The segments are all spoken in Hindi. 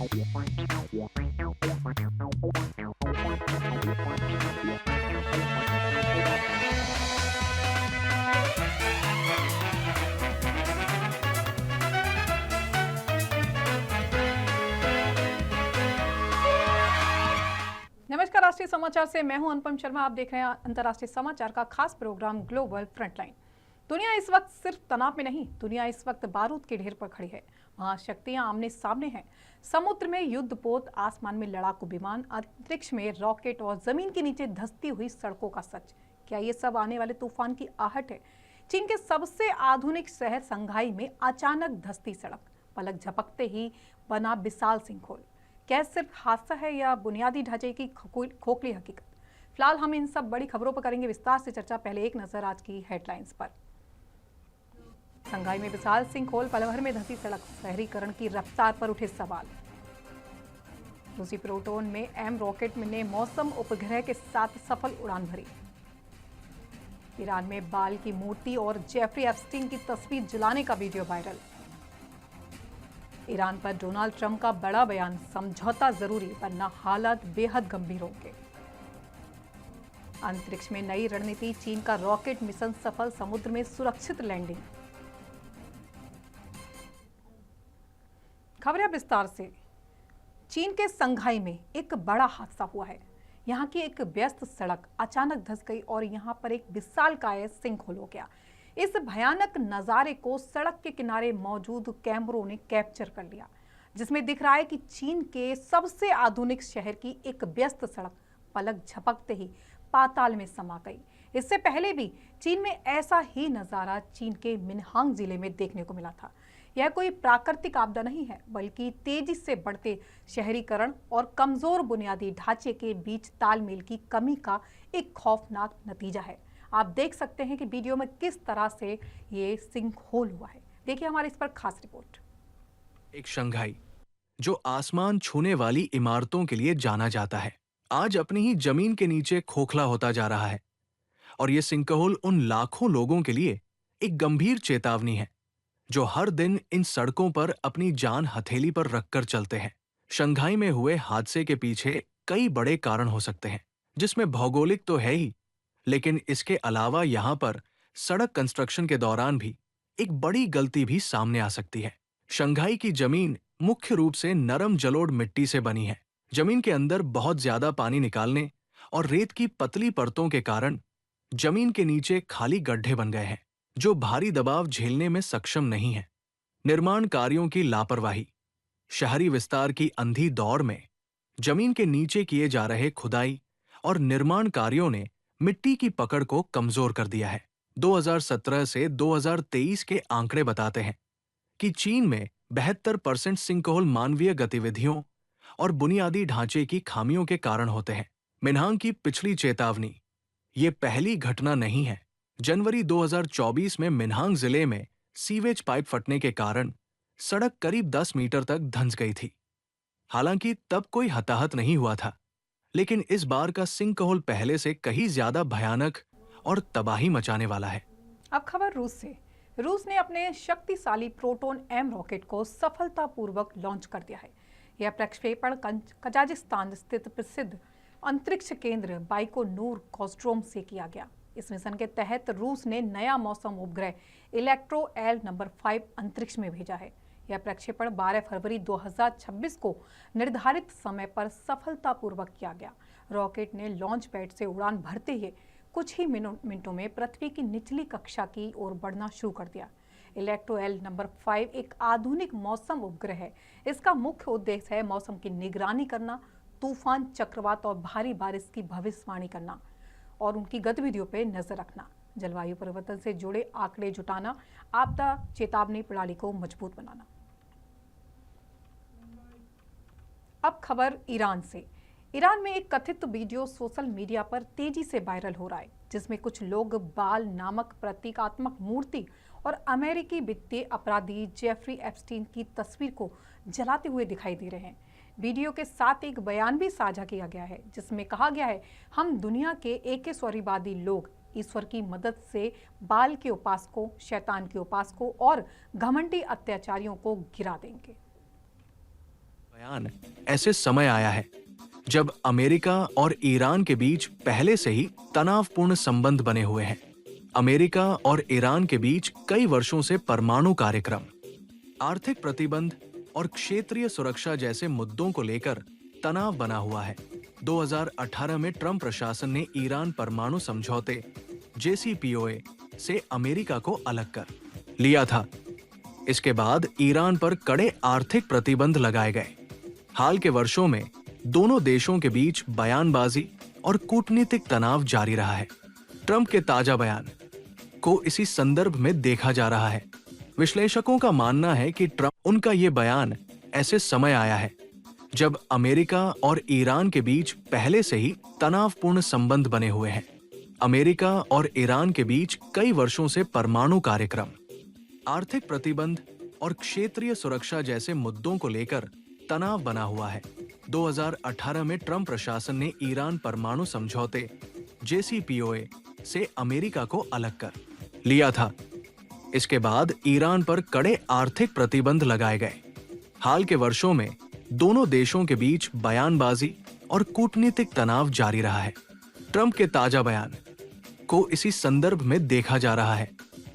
नमस्कार, राष्ट्रीय समाचार से मैं हूं अनुपम शर्मा। आप देख रहे हैं अंतर्राष्ट्रीय समाचार का खास प्रोग्राम ग्लोबल फ्रंटलाइन। दुनिया इस वक्त सिर्फ तनाव में नहीं, दुनिया इस वक्त बारूद के ढेर पर खड़ी है। वहां शक्तियां आमने सामने हैं। समुद्र में युद्धपोत, आसमान में लड़ाकू विमान, अंतरिक्ष में रॉकेट और जमीन के नीचे धंसती हुई सड़कों का सच। क्या ये सब आने वाले तूफान की आहट है? चीन के सबसे आधुनिक शहर संघाई में अचानक धंसती सड़क, पलक झपकते ही बना विशाल सिंखोल। क्या सिर्फ हादसा है या बुनियादी ढांचे की खोखली हकीकत? फिलहाल हम इन सब बड़ी खबरों पर करेंगे विस्तार से चर्चा। पहले एक नजर आज की हेडलाइंस पर। संघाई में विशाल सिंखोल, पल भर में धंसी सड़क, शहरीकरण की रफ्तार पर उठे सवाल। रूसी प्रोटॉन में एम रॉकेट ने मौसम उपग्रह के साथ सफल उड़ान भरी। ईरान में बाल की मूर्ति और जेफरी एप्स्टीन की तस्वीर जलाने का वीडियो वायरल। ईरान पर डोनाल्ड ट्रंप का बड़ा बयान, समझौता जरूरी वरना हालात बेहद गंभीर होंगे। अंतरिक्ष में नई रणनीति, चीन का रॉकेट मिशन सफल, समुद्र में सुरक्षित लैंडिंग। खबरें विस्तार से। चीन के संघाई में एक बड़ा हादसा हुआ है। यहाँ की एक व्यस्त सड़क अचानक धंस गई और यहाँ पर एक विशालकाय सिंखोल हो गया। इस भयानक नजारे को सड़क के किनारे मौजूद कैमरों ने कैप्चर कर लिया, जिसमें दिख रहा है कि चीन के सबसे आधुनिक शहर की एक व्यस्त सड़क पलक झपकते ही पाताल में समा गई। इससे पहले भी चीन में ऐसा ही नजारा चीन के मिनहांग जिले में देखने को मिला था। यह कोई प्राकृतिक आपदा नहीं है, बल्कि तेजी से बढ़ते शहरीकरण और कमजोर बुनियादी ढांचे के बीच तालमेल की कमी का एक खौफनाक नतीजा है। आप देख सकते हैं कि वीडियो में किस तरह से ये सिंकहोल हुआ है। देखिए हमारी इस पर खास रिपोर्ट। एक शंघाई जो आसमान छूने वाली इमारतों के लिए जाना जाता है, आज अपनी ही जमीन के नीचे खोखला होता जा रहा है। और ये सिंकहोल उन लाखों लोगों के लिए एक गंभीर चेतावनी है जो हर दिन इन सड़कों पर अपनी जान हथेली पर रखकर चलते हैं। शंघाई में हुए हादसे के पीछे कई बड़े कारण हो सकते हैं, जिसमें भौगोलिक तो है ही, लेकिन इसके अलावा यहाँ पर सड़क कंस्ट्रक्शन के दौरान भी एक बड़ी गलती भी सामने आ सकती है। शंघाई की जमीन मुख्य रूप से नरम जलोढ़ मिट्टी से बनी है। जमीन के अंदर बहुत ज्यादा पानी निकालने और रेत की पतली परतों के कारण जमीन के नीचे खाली गड्ढे बन गए हैं, जो भारी दबाव झेलने में सक्षम नहीं है। निर्माण कार्यों की लापरवाही, शहरी विस्तार की अंधी दौड़ में जमीन के नीचे किए जा रहे खुदाई और निर्माण कार्यों ने मिट्टी की पकड़ को कमजोर कर दिया है। 2017 से 2023 के आंकड़े बताते हैं कि चीन में 72% सिंकहोल मानवीय गतिविधियों और बुनियादी ढांचे की खामियों के कारण होते हैं। मिनहांग की पिछली चेतावनी ये पहली घटना नहीं है। जनवरी 2024 में मिनहांग जिले में सीवेज पाइप फटने के कारण सड़क करीब 10 मीटर तक धंस गई थी। हालांकि तब कोई हताहत नहीं हुआ था, लेकिन इस बार का सिंकहोल पहले से कहीं ज्यादा भयानक और तबाही मचाने वाला है। अब खबर रूस से। रूस ने अपने शक्तिशाली प्रोटॉन एम रॉकेट को सफलतापूर्वक लॉन्च कर दिया है। यह प्रक्षेपण कजाकिस्तान स्थित प्रसिद्ध अंतरिक्ष केंद्र बाइकोनूर कॉस्ट्रोम से किया गया। इस मिशन के तहत रूस ने नया मौसम उपग्रह इलेक्ट्रो एल नंबर 5 अंतरिक्ष में भेजा है। यह प्रक्षेपण 12 फरवरी 2026 को निर्धारित समय पर सफलतापूर्वक किया गया। रॉकेट ने लॉन्च पैड से उड़ान भरते ही कुछ ही मिनटों में पृथ्वी की निचली कक्षा की ओर बढ़ना शुरू कर दिया। इलेक्ट्रो एल नंबर 5 एक आधुनिक मौसम उपग्रह है। इसका मुख्य उद्देश्य है मौसम की निगरानी करना, तूफान, चक्रवात और भारी बारिश की भविष्यवाणी करना और उनकी गतिविधियों पर नजर रखना, जलवायु परिवर्तन से जुड़े आंकड़े जुटाना, आपदा चेतावनी प्रणाली को मजबूत बनाना। अब खबर ईरान से। ईरान में एक कथित वीडियो सोशल मीडिया पर तेजी से वायरल हो रहा है, जिसमें कुछ लोग बाल नामक प्रतीकात्मक मूर्ति और अमेरिकी वित्तीय अपराधी जेफरी एप्स्टीन की तस्वीर को जलाते हुए दिखाई दे रहे हैं। वीडियो के साथ एक बयान भी साझा किया गया है, जिसमें कहा गया है, हम दुनिया के एकेश्वरीवादी लोग ईश्वर की मदद से बाल के उपासकों, शैतान के उपासकों और घमंडी अत्याचारियों को गिरा देंगे। बयान ऐसे समय आया है जब अमेरिका और ईरान के बीच पहले से ही तनावपूर्ण संबंध बने हुए हैं। अमेरिका और ईरान के बीच कई वर्षों से परमाणु कार्यक्रम, आर्थिक प्रतिबंध और क्षेत्रीय सुरक्षा जैसे मुद्दों को लेकर तनाव बना हुआ है। 2018 में ट्रंप प्रशासन ने ईरान परमाणु समझौते JCPOA से अमेरिका को अलग कर लिया था। इसके बाद ईरान पर कड़े आर्थिक प्रतिबंध लगाए गए। हाल के वर्षों में दोनों देशों के बीच बयानबाजी और कूटनीतिक तनाव जारी रहा है। ट्रंप के ताजा बयान को इसी संदर्भ में देखा जा रहा है। विश्लेषकों का मानना है कि उनका ये बयान ऐसे समय आया है जब अमेरिका और ईरान के बीच पहले से ही तनावपूर्ण संबंध बने हुए हैं। अमेरिका और ईरान के बीच कई वर्षों से परमाणु कार्यक्रम, आर्थिक प्रतिबंध और क्षेत्रीय सुरक्षा जैसे मुद्दों को लेकर तनाव बना हुआ है। 2018 में ट्रंप प्रशासन ने ईरान परमाणु समझौते JCPOA से अमेरिका को अलग कर लिया था। इसके बाद ईरान पर कड़े आर्थिक प्रतिबंध लगाए गए। हाल के वर्षों में दोनों देशों के बीच बयानबाजी और कूटनीतिक तनाव जारी रहा है। ट्रंप के ताजा बयान को इसी संदर्भ में देखा जा रहा है।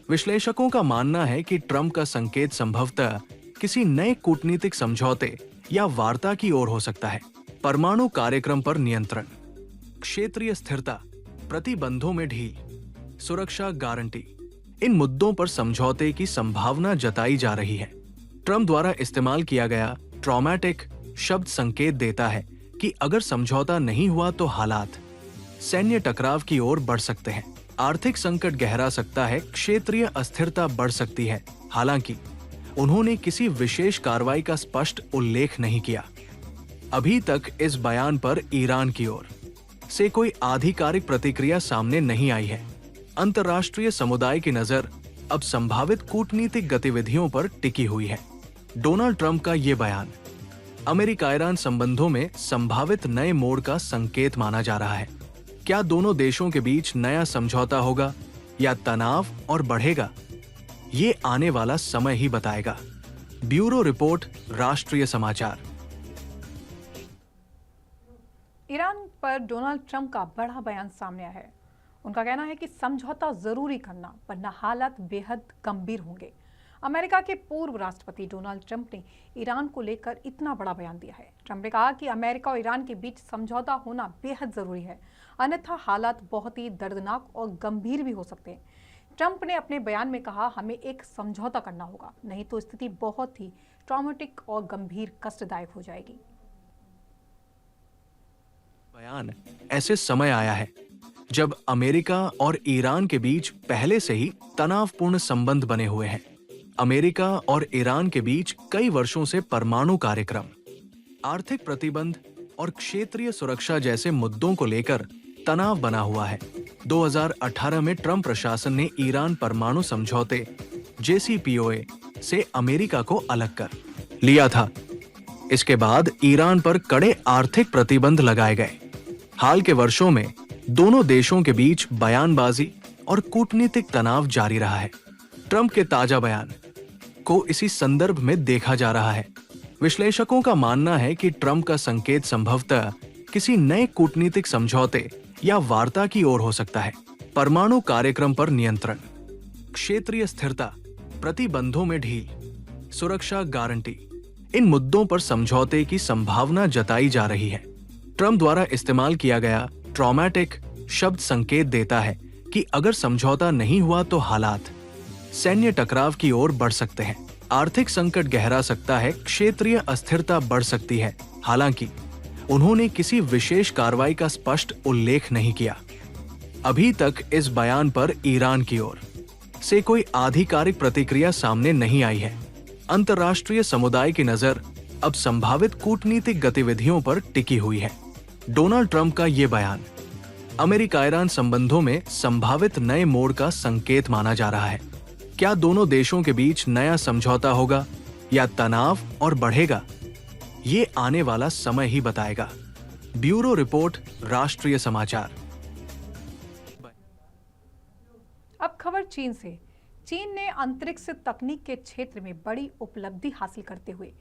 विश्लेषकों का मानना है कि ट्रंप का संकेत संभवतः किसी नए कूटनीतिक समझौते या वार्ता की ओर हो सकता है। परमाणु कार्यक्रम पर नियंत्रण, क्षेत्रीय स्थिरता, प्रतिबंधों में ढील, सुरक्षा गारंटी, इन मुद्दों पर समझौते की संभावना जताई जा रही है। ट्रंप द्वारा इस्तेमाल किया गया ट्रॉमेटिक शब्द संकेत देता है कि अगर समझौता नहीं हुआ तो हालात सैन्य टकराव की ओर बढ़ सकते हैं, आर्थिक संकट गहरा सकता है, क्षेत्रीय अस्थिरता बढ़ सकती है। हालांकि उन्होंने किसी विशेष कार्रवाई का स्पष्ट उल्लेख नहीं किया। अभी तक इस बयान पर ईरान की ओर से कोई आधिकारिक प्रतिक्रिया सामने नहीं आई है। अंतर्राष्ट्रीय समुदाय की नजर अब संभावित कूटनीतिक गतिविधियों पर टिकी हुई है। डोनाल्ड ट्रंप का ये बयान अमेरिका ईरान संबंधों में संभावित नए मोड़ का संकेत माना जा रहा है। क्या दोनों देशों के बीच नया समझौता होगा या तनाव और बढ़ेगा? ये आने वाला समय ही बताएगा। ब्यूरो रिपोर्ट, राष्ट्रीय समाचार। ईरान पर डोनाल्ड ट्रंप का बड़ा बयान सामने आया है। उनका कहना है कि समझौता जरूरी करना, वरना हालात बेहद गंभीर होंगे। अमेरिका के पूर्व राष्ट्रपति डोनाल्ड ट्रंप ने ईरान को लेकर इतना बड़ा बयान दिया है। ट्रंप ने कहा कि अमेरिका और ईरान के बीच समझौता होना बेहद जरूरी है, अन्यथा हालात बहुत ही दर्दनाक और गंभीर भी हो सकते हैं। ट्रंप ने अपने बयान में कहा, हमें एक समझौता करना होगा, नहीं तो स्थिति बहुत ही ट्रॉमेटिक और गंभीर कष्टदायक हो जाएगी। बयान ऐसे समय आया है जब अमेरिका और ईरान के बीच पहले से ही तनावपूर्ण संबंध बने हुए हैं। अमेरिका और ईरान के बीच कई वर्षों से परमाणु कार्यक्रम, आर्थिक प्रतिबंध और क्षेत्रीय सुरक्षा जैसे मुद्दों को लेकर तनाव बना हुआ है। 2018 में ट्रंप प्रशासन ने ईरान परमाणु समझौते JCPOA से अमेरिका को अलग कर लिया था। इसके बाद ईरान पर कड़े आर्थिक प्रतिबंध लगाए गए। हाल के वर्षों में दोनों देशों के बीच बयानबाजी और कूटनीतिक तनाव जारी रहा है। ट्रंप के ताजा बयान को इसी संदर्भ में देखा जा रहा है। विश्लेषकों का मानना है कि ट्रंप का संकेत संभवतः किसी नए कूटनीतिक समझौते या वार्ता की ओर हो सकता है। परमाणु कार्यक्रम पर नियंत्रण, क्षेत्रीय स्थिरता, प्रतिबंधों में ढील, सुरक्षा गारंटी, इन मुद्दों पर समझौते की संभावना जताई जा रही है। ट्रंप द्वारा इस्तेमाल किया गया ट्रॉमेटिक शब्द संकेत देता है कि अगर समझौता नहीं हुआ तो हालात सैन्य टकराव की ओर बढ़ सकते हैं, आर्थिक संकट गहरा सकता है, क्षेत्रीय अस्थिरता बढ़ सकती है। हालांकि उन्होंने किसी विशेष कार्रवाई का स्पष्ट उल्लेख नहीं किया। अभी तक इस बयान पर ईरान की ओर से कोई आधिकारिक प्रतिक्रिया सामने नहीं आई है। अंतर्राष्ट्रीय समुदाय की नजर अब संभावित कूटनीतिक गतिविधियों पर टिकी हुई है। डोनाल्ड ट्रंप का ये बयान अमेरिका ईरान संबंधों में संभावित नए मोड़ का संकेत माना जा रहा है। क्या दोनों देशों के बीच नया समझौता होगा या तनाव और बढ़ेगा? ये आने वाला समय ही बताएगा। ब्यूरो रिपोर्ट, राष्ट्रीय समाचार। अब खबर चीन से। चीन ने अंतरिक्ष तकनीक के क्षेत्र में बड़ी उपलब्धि हासिल करते हुए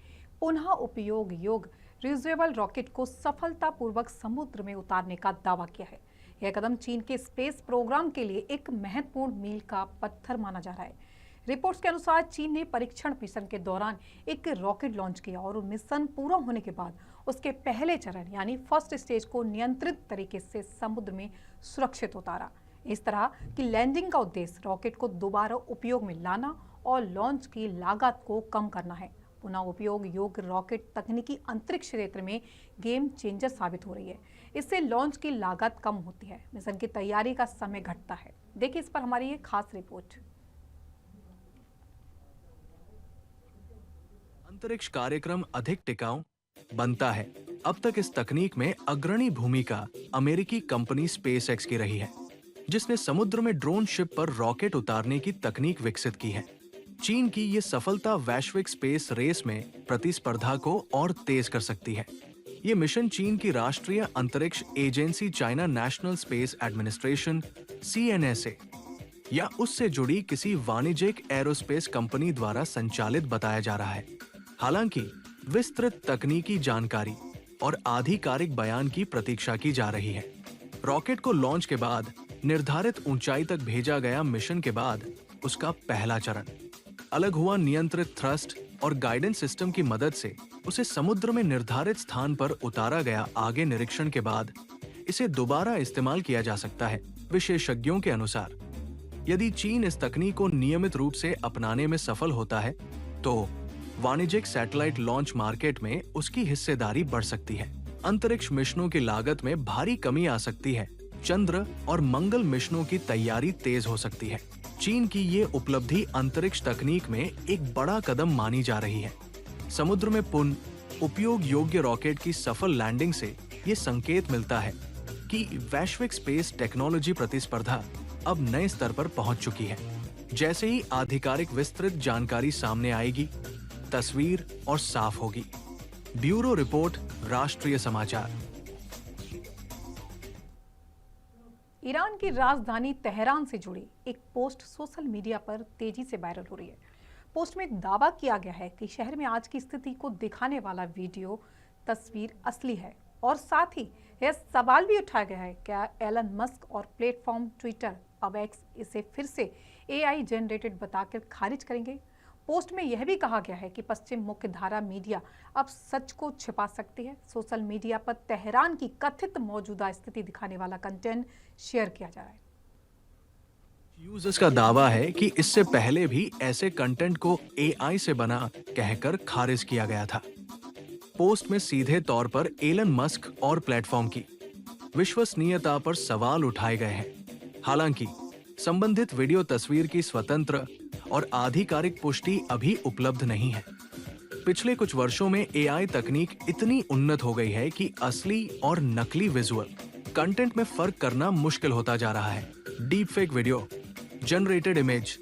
पुनः उपयोग योग्य रियूजेबल रॉकेट को सफलतापूर्वक समुद्र में उतारने का दावा किया है। यह कदम चीन के स्पेस प्रोग्राम के लिए एक महत्वपूर्ण मील का पत्थर माना जा रहा है। रिपोर्ट्स के अनुसार चीन ने परीक्षण मिशन के दौरान एक रॉकेट लॉन्च किया और मिशन पूरा होने के बाद उसके पहले चरण यानी फर्स्ट स्टेज को नियंत्रित तरीके से समुद्र में सुरक्षित उतारा। इस तरह की लैंडिंग का उद्देश्य रॉकेट को दोबारा उपयोग में लाना और लॉन्च की लागत को कम करना है। पुनः उपयोग योग्य रॉकेट तकनीकी अंतरिक्ष क्षेत्र में गेम चेंजर साबित हो रही है। इससे लॉन्च की लागत कम होती है, मिशन की तैयारी का समय घटता है। देखिए इस पर हमारी ये खास रिपोर्ट। अंतरिक्ष कार्यक्रम अधिक टिकाऊ बनता है। अब तक इस तकनीक में अग्रणी भूमिका अमेरिकी कंपनी स्पेसएक्स की रही है, जिसने समुद्र में ड्रोन शिप पर रॉकेट उतारने की तकनीक विकसित की है। चीन की ये सफलता वैश्विक स्पेस रेस में प्रतिस्पर्धा को और तेज कर सकती है। ये मिशन चीन की राष्ट्रीय अंतरिक्ष agency China national space administration (CNSA) या उससे जुड़ी किसी वाणिज्यिक एरोस्पेस कंपनी द्वारा संचालित बताया जा रहा है। हालांकि विस्तृत तकनीकी जानकारी और आधिकारिक बयान की प्रतीक्षा की जा रही है। रॉकेट को लॉन्च के बाद निर्धारित ऊंचाई तक भेजा गया मिशन के बाद उसका पहला चरण अलग हुआ नियंत्रित थ्रस्ट और गाइडेंस सिस्टम की मदद से उसे समुद्र में निर्धारित स्थान पर उतारा गया। आगे निरीक्षण के बाद इसे दोबारा इस्तेमाल किया जा सकता है। विशेषज्ञों के अनुसार यदि चीन इस तकनीक को नियमित रूप से अपनाने में सफल होता है तो वाणिज्यिक सैटेलाइट लॉन्च मार्केट में उसकी हिस्सेदारी बढ़ सकती है। अंतरिक्ष मिशनों की लागत में भारी कमी आ सकती है। चंद्र और मंगल मिशनों की तैयारी तेज हो सकती है। चीन की ये उपलब्धि अंतरिक्ष तकनीक में एक बड़ा कदम मानी जा रही है। समुद्र में पुनः उपयोग योग्य रॉकेट की सफल लैंडिंग से ये संकेत मिलता है कि वैश्विक स्पेस टेक्नोलॉजी प्रतिस्पर्धा अब नए स्तर पर पहुंच चुकी है। जैसे ही आधिकारिक विस्तृत जानकारी सामने आएगी, तस्वीर और साफ होगी। ब्यूरो रिपोर्ट, राष्ट्रीय समाचार। ईरान की राजधानी तेहरान से जुड़ी एक पोस्ट सोशल मीडिया पर तेजी से वायरल हो रही है। पोस्ट में दावा किया गया है कि शहर में आज की स्थिति को दिखाने वाला वीडियो तस्वीर असली है और साथ ही यह सवाल भी उठाया गया है क्या एलन मस्क और प्लेटफॉर्म ट्विटर अब एक्स इसे फिर से AI जनरेटेड बताकर खारिज करेंगे। पोस्ट में यह भी कहा गया है कि पश्चिम मुख्यधारा मीडिया अब सच को छिपा सकती है। सोशल मीडिया पर तेहरान की कथित मौजूदा स्थिति दिखाने वाला कंटेंट शेयर किया जा रहा है। यूजर्स का दावा है कि इससे पहले भी ऐसे कंटेंट को AI से बना कहकर खारिज किया गया था। पोस्ट में सीधे तौर पर एलन मस्क और प्लेटफॉर्म की विश्वसनीयता पर सवाल उठाए गए हैं। हालांकि संबंधित वीडियो तस्वीर की स्वतंत्र और आधिकारिक पुष्टि अभी उपलब्ध नहीं है। पिछले कुछ वर्षों में AI तकनीक इतनी उन्नत हो गई है कि असली और नकली विजुअल कंटेंट में फर्क करना मुश्किल होता जा रहा है। Deep fake video, generated image,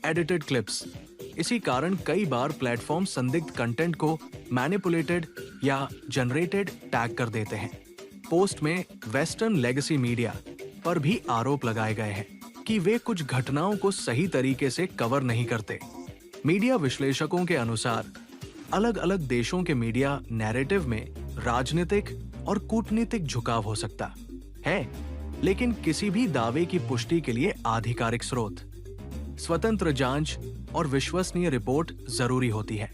edited clips, इसी कारण कई बार प्लेटफॉर्म संदिग्ध कंटेंट को मैनिपुलेटेड या जनरेटेड टैग कर देते हैं। पोस्ट में वेस्टर्न लेगेसी मीडिया पर भी आरोप लगाए गए हैं कि वे कुछ घटनाओं को सही तरीके से कवर नहीं करते। मीडिया विश्लेषकों के अनुसार अलग अलग देशों के मीडिया नैरेटिव में राजनीतिक और कूटनीतिक झुकाव हो सकता है, लेकिन किसी भी दावे की पुष्टि के लिए आधिकारिक स्रोत, स्वतंत्र जांच और विश्वसनीय रिपोर्ट जरूरी होती है।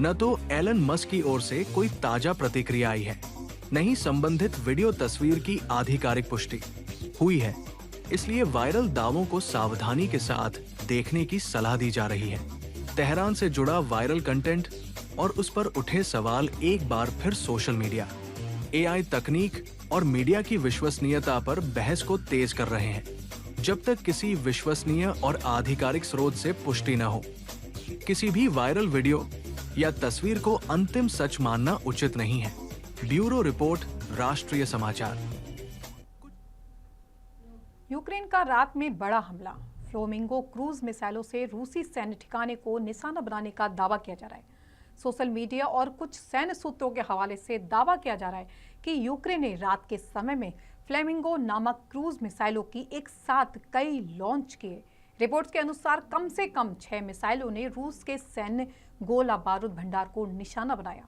न तो एलन मस्क की ओर से कोई ताजा प्रतिक्रिया आई है, न ही संबंधित वीडियो तस्वीर की आधिकारिक पुष्टि हुई है। इसलिए वायरल दावों को सावधानी के साथ देखने की सलाह दी जा रही है। तेहरान से जुड़ा वायरल कंटेंट और उस पर उठे सवाल एक बार फिर सोशल मीडिया, AI तकनीक और मीडिया की विश्वसनीयता पर बहस को तेज कर रहे हैं। जब तक किसी विश्वसनीय और आधिकारिक स्रोत से पुष्टि न हो, किसी भी वायरल वीडियो या तस्वीर को अंतिम सच मानना उचित नहीं है। ब्यूरो रिपोर्ट, राष्ट्रीय समाचार। यूक्रेन का रात में बड़ा हमला, फ्लेमिंगो क्रूज मिसाइलों से रूसी सैन्य ठिकाने को निशाना बनाने का दावा किया जा रहा है। सोशल मीडिया और कुछ सैन्य सूत्रों के हवाले से दावा किया जा रहा है कि यूक्रेन ने रात के समय में फ्लेमिंगो नामक क्रूज मिसाइलों की एक साथ कई लॉन्च किए। रिपोर्ट्स के अनुसार कम से कम 6 मिसाइलों ने रूस के सैन्य गोला बारूद भंडार को निशाना बनाया।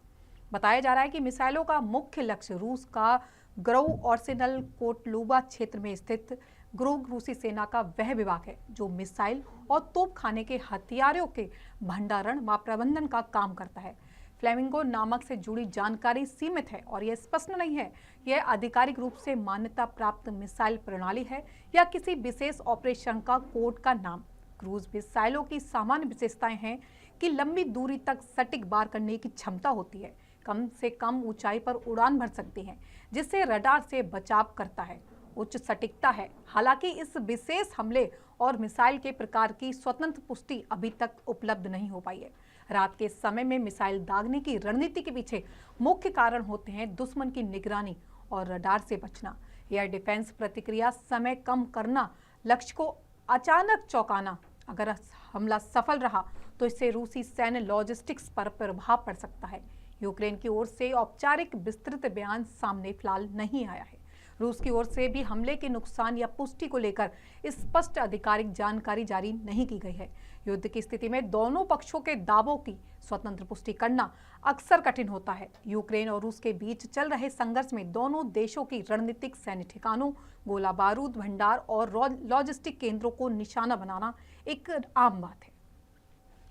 बताया जा रहा है कि मिसाइलों का मुख्य लक्ष्य रूस का ग्रोव आर्सेनल कोटलुबा क्षेत्र में स्थित ग्रोव रूसी सेना का वह विभाग है जो मिसाइल और तोपखाने के हथियारों के भंडारण व प्रबंधन का काम करता है। फ्लेमिंगो नामक से जुड़ी जानकारी सीमित है और यह स्पष्ट नहीं है यह आधिकारिक रूप से मान्यता प्राप्त मिसाइल प्रणाली है या किसी विशेष ऑपरेशन का कोड का नाम। क्रूज मिसाइलों की सामान्य विशेषताएं हैं कि लंबी दूरी तक सटीक वार करने की क्षमता होती है, कम से कम ऊंचाई पर उड़ान भर सकती हैं, जिससे रडार से बचाव करता है, उच्च सटीकता है। हालांकि इस विशेष हमले और मिसाइल के प्रकार की स्वतंत्र पुष्टि अभी तक उपलब्ध नहीं हो पाई है। रात के समय में मिसाइल दागने की रणनीति के पीछे मुख्य कारण होते हैं दुश्मन की निगरानी और रडार से बचना, एयर डिफेंस प्रतिक्रिया समय कम करना, लक्ष्य को अचानक चौंकाना। अगर हमला सफल रहा तो इससे रूसी सैन्य लॉजिस्टिक्स पर प्रभाव पड़ सकता है। यूक्रेन की ओर से औपचारिक विस्तृत बयान सामने फिलहाल नहीं आया है। रूस की ओर से भी हमले के नुकसान या पुष्टि को लेकर स्पष्ट आधिकारिक जानकारी जारी नहीं की गई है। युद्ध की स्थिति में दोनों पक्षों के दावों की स्वतंत्र पुष्टि करना अक्सर कठिन होता है। यूक्रेन और रूस के बीच चल रहे संघर्ष में दोनों देशों की रणनीतिक सैन्य ठिकानों, गोला बारूद भंडार और लॉजिस्टिक केंद्रों को निशाना बनाना एक आम बात है।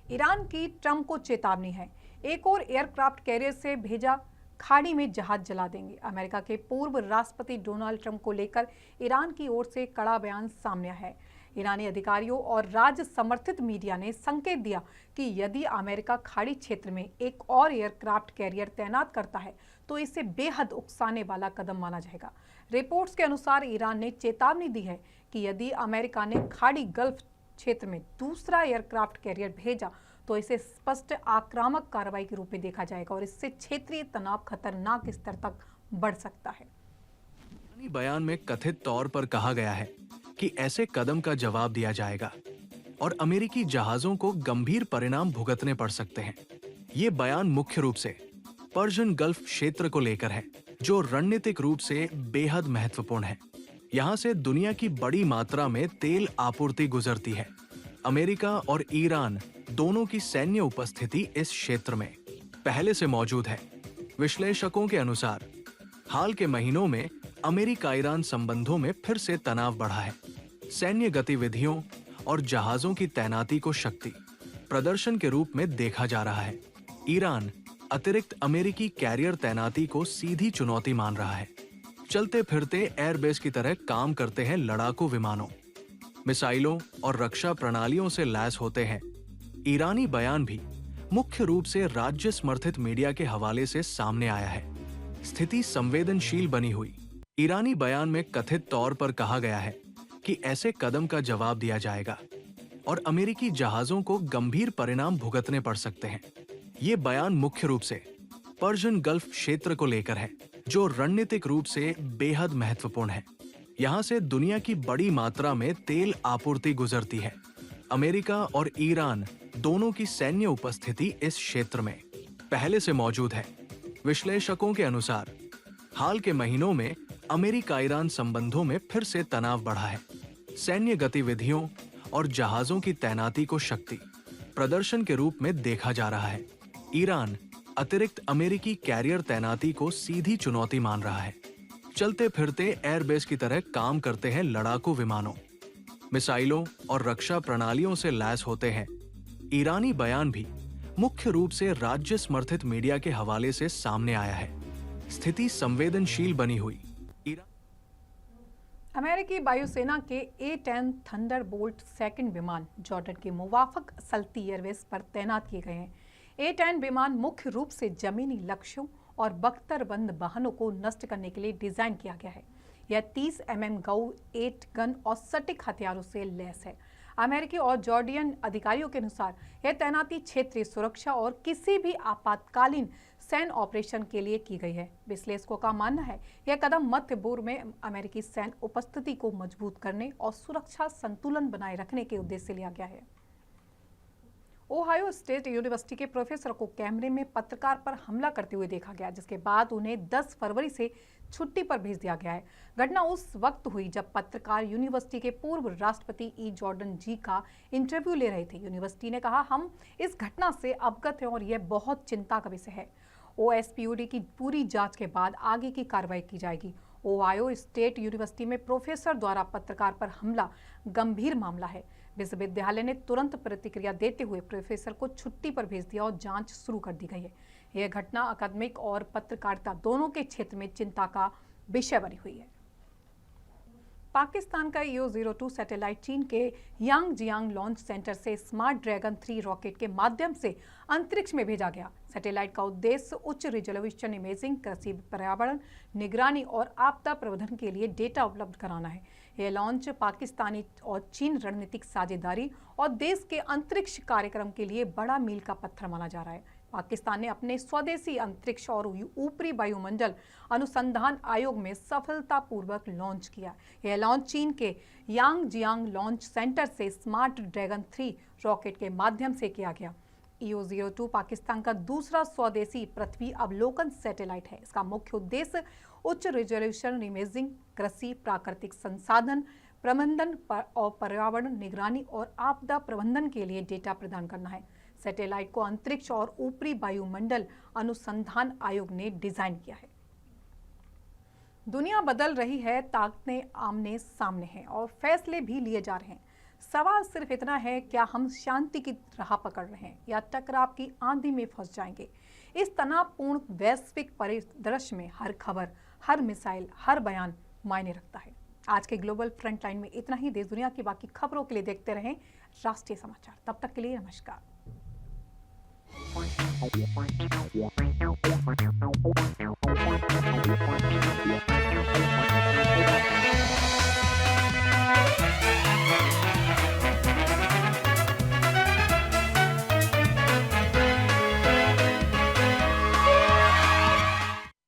ईरान की ट्रंप को चेतावनी है, एक और एयरक्राफ्ट कैरियर से भेजा खाड़ी में जहाज जला देंगे। अमेरिका के पूर्व राष्ट्रपति डोनाल्ड ट्रंप को लेकर ईरान की ओर से कड़ा बयान सामने आया है। ईरानी अधिकारियों और राज्य समर्थित मीडिया ने संकेत दिया कि यदि अमेरिका खाड़ी क्षेत्र में एक और एयरक्राफ्ट कैरियर तैनात करता है तो इसे बेहद उकसाने वाला कदम माना जाएगा। रिपोर्ट्स के अनुसार ईरान ने चेतावनी दी है कि यदि अमेरिका ने खाड़ी गल्फ क्षेत्र में दूसरा एयरक्राफ्ट कैरियर भेजा तो इसे स्पष्ट आक्रामक कार्रवाई के रूप में देखा जाएगा और इससे क्षेत्रीय तनाव खतरनाक स्तर तक बढ़ सकता है। बयान में कथित तौर पर कहा गया है कि ऐसे कदम का जवाब दिया जाएगा और अमेरिकी जहाजों को गंभीर परिणाम भुगतने पड़ सकते हैं। ये बयान मुख्य रूप से पर्शियन गल्फ क्षेत्र को लेकर है, जो रणनीतिक रूप से बेहद महत्वपूर्ण है। यहाँ से दुनिया की बड़ी मात्रा में तेल आपूर्ति गुजरती है। अमेरिका और ईरान दोनों की सैन्य उपस्थिति इस क्षेत्र में पहले से मौजूद है। विश्लेषकों के अनुसार हाल के महीनों में अमेरिका ईरान संबंधों में फिर से तनाव बढ़ा है। सैन्य गतिविधियों और जहाजों की तैनाती को शक्ति प्रदर्शन के रूप में देखा जा रहा है। ईरान अतिरिक्त अमेरिकी कैरियर तैनाती को सीधी चुनौती मान रहा है। चलते फिरते एयरबेस की तरह काम करते हैं लड़ाकू विमानों, मिसाइलों और रक्षा प्रणालियों से लैस होते हैं। ईरानी बयान भी मुख्य रूप से राज्य समर्थित मीडिया के हवाले से सामने आया है। स्थिति संवेदनशील बनी हुई। ईरानी बयान में कथित तौर पर कहा गया है कि ऐसे कदम का जवाब दिया जाएगा और अमेरिकी जहाजों को गंभीर परिणाम भुगतने पड़ सकते हैं। ये बयान मुख्य रूप से पर्शियन गल्फ क्षेत्र को लेकर है, जो रणनीतिक रूप से बेहद महत्वपूर्ण है। यहाँ से दुनिया की बड़ी मात्रा में तेल आपूर्ति गुजरती है। अमेरिका और ईरान दोनों की सैन्य उपस्थिति इस क्षेत्र में पहले से मौजूद है। विश्लेषकों के अनुसार हाल के महीनों में अमेरिका ईरान संबंधों में फिर से तनाव बढ़ा है। सैन्य गतिविधियों और जहाजों की तैनाती को शक्ति प्रदर्शन के रूप में देखा जा रहा है। ईरान अतिरिक्त अमेरिकी कैरियर तैनाती को सीधी चुनौती मान रहा है। चलते फिरते एयरबेस की तरह काम करते हैं लड़ाकू विमानों, मिसाइलों और रक्षा प्रणालियों से लैस होते हैं। ईरानी बयान भी मुख्य रूप से राज्य समर्थित मीडिया के हवाले से सामने आया है। स्थिति संवेदनशील बनी हुई। अमेरिकी वायुसेना के A-10 थंडरबोल्ट सेकंड विमान जॉर्डन के मुवाफक सल्ती एयरवेस पर तैनात किए गए हैं। A-10 विमान मुख्य रूप से जमीनी लक्ष्यों और बख्तरबंद वाहनों को नष्ट करने के लिए डिजाइन किया गया है। यह 30 mm गऊ 8 गन और सटीक हथियारों से लैस है। अमेरिकी और जॉर्डियन अधिकारियों के अनुसार यह तैनाती क्षेत्रीय सुरक्षा और किसी भी आपातकालीन सैन्य ऑपरेशन के लिए की गई है। विश्लेषकों का मानना है यह कदम मध्य पूर्व में अमेरिकी सैन्य उपस्थिति को मजबूत करने और सुरक्षा संतुलन बनाए रखने के उद्देश्य से लिया गया है। ओहायो स्टेट यूनिवर्सिटी के प्रोफेसर को कैमरे में पत्रकार पर हमला करते हुए देखा गया, जिसके बाद उन्हें 10 फरवरी से छुट्टी पर भेज दिया गया है। घटना उस वक्त हुई जब पत्रकार यूनिवर्सिटी के पूर्व राष्ट्रपति ई जॉर्डन जी का इंटरव्यू ले रहे थे। यूनिवर्सिटी ने कहा, हम इस घटना से अवगत हैं और यह बहुत चिंता का विषय है। OSPOD की पूरी जांच के बाद आगे की कार्रवाई की जाएगी। ओहायो स्टेट यूनिवर्सिटी में प्रोफेसर द्वारा पत्रकार पर हमला गंभीर मामला है। विश्वविद्यालय ने तुरंत प्रतिक्रिया देते हुए प्रोफेसर को छुट्टी पर भेज दिया और जांच शुरू कर दी गई है। यह घटना अकादमिक और पत्रकारिता दोनों के क्षेत्र में चिंता का विषय बनी हुई है। पाकिस्तान का EO-02 सैटेलाइट चीन के यांगजियांग लॉन्च सेंटर से स्मार्ट ड्रैगन 3 रॉकेट के माध्यम से अंतरिक्ष में भेजा गया। सैटेलाइट का उद्देश्य उच्च रिजोल्यूशन इमेजिंग, कृषि, पर्यावरण निगरानी और आपदा प्रबंधन के लिए डेटा उपलब्ध कराना है। यह लॉन्च पाकिस्तानी और चीन रणनीतिक साझेदारी और देश के अंतरिक्ष कार्यक्रम के लिए बड़ा मील का पत्थर माना जा रहा है। पाकिस्तान ने अपने स्वदेशी अंतरिक्ष और ऊपरी वायुमंडल अनुसंधान आयोग में सफलतापूर्वक लॉन्च किया। यह लॉन्च चीन के यांगजियांग लॉन्च सेंटर से स्मार्ट ड्रैगन 3 रॉकेट के माध्यम से किया गया। EO-02 पाकिस्तान का दूसरा स्वदेशी पृथ्वी अवलोकन सैटेलाइट है। इसका मुख्य उद्देश्य उच्च रिजोल्यूशन इमेजिंग, कृषि, प्राकृतिक संसाधन प्रबंधन और पर्यावरण निगरानी और आपदा प्रबंधन के लिए डेटा प्रदान करना है। सैटेलाइट को अंतरिक्ष और ऊपरी वायुमंडल अनुसंधान आयोग ने डिजाइन किया है। दुनिया बदल रही है, ताकतें आमने सामने हैं और फैसले भी लिए जा रहे हैं। सवाल सिर्फ इतना है, क्या हम शांति की राह पकड़ रहे हैं या टकराव की आंधी में फंस जाएंगे। इस तनावपूर्ण वैश्विक परिदृश्य में हर खबर, हर मिसाइल, हर बयान मायने रखता है। आज के ग्लोबल फ्रंटलाइन में इतना ही। देश दुनिया की बाकी खबरों के लिए देखते रहें राष्ट्रीय समाचार। तब तक के लिए नमस्कार।